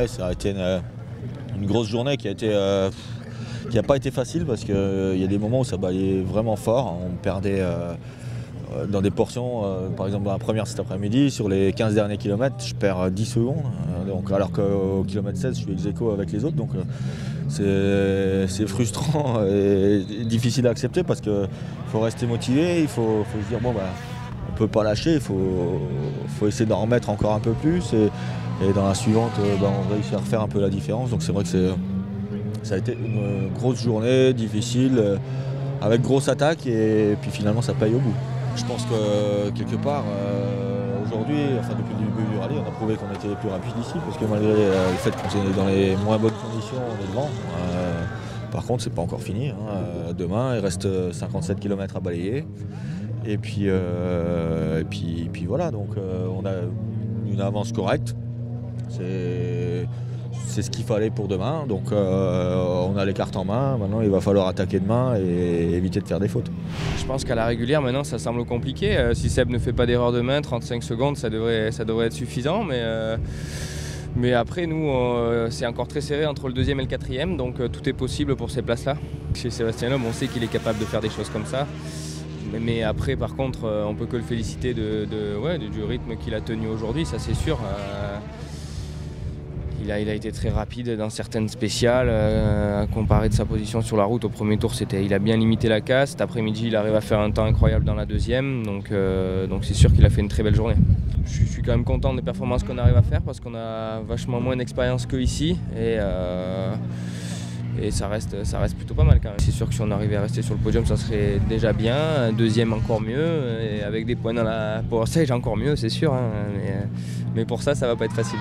Ouais, ça a été une grosse journée qui n'a pas été facile parce qu'il y a des moments où ça balayait vraiment fort. On perdait dans des portions, par exemple dans la première cet après-midi, sur les 15 derniers kilomètres, je perds 10 secondes. Donc, alors qu'au kilomètre 16, je suis ex-aequo avec les autres. Donc c'est frustrant et difficile à accepter parce qu'il faut rester motivé, il faut se dire bon, on ne peut pas lâcher, il faut essayer d'en remettre encore un peu plus. Et dans la suivante, on réussit à refaire un peu la différence. Donc c'est vrai que ça a été une grosse journée, difficile, avec grosse attaque et puis finalement ça paye au bout. Je pense que quelque part, aujourd'hui, enfin depuis le début du rallye, on a prouvé qu'on était les plus rapides ici, parce que malgré le fait qu'on est dans les moins bonnes conditions, on est devant. Par contre, c'est pas encore fini. Demain, il reste 57 km à balayer. Et puis voilà, donc on a une avance correcte. C'est ce qu'il fallait pour demain, donc on a les cartes en main. Maintenant il va falloir attaquer demain et éviter de faire des fautes. Je pense qu'à la régulière maintenant ça semble compliqué. Si Seb ne fait pas d'erreur demain, 35 secondes ça devrait être suffisant, mais après nous c'est encore très serré entre le deuxième et le quatrième, donc tout est possible pour ces places-là. Chez Sébastien Loeb on sait qu'il est capable de faire des choses comme ça. Mais après par contre on peut que le féliciter du rythme qu'il a tenu aujourd'hui, ça c'est sûr. Il a été très rapide dans certaines spéciales, comparé de sa position sur la route. Au premier tour, il a bien limité la casse. Cet après-midi, il arrive à faire un temps incroyable dans la deuxième. Donc c'est sûr qu'il a fait une très belle journée. Je suis quand même content des performances qu'on arrive à faire parce qu'on a vachement moins d'expérience qu'ici. Et ça reste plutôt pas mal quand même. C'est sûr que si on arrivait à rester sur le podium, ça serait déjà bien. Un deuxième encore mieux. Et avec des points dans la Power Stage encore mieux, c'est sûr. Mais pour ça va pas être facile.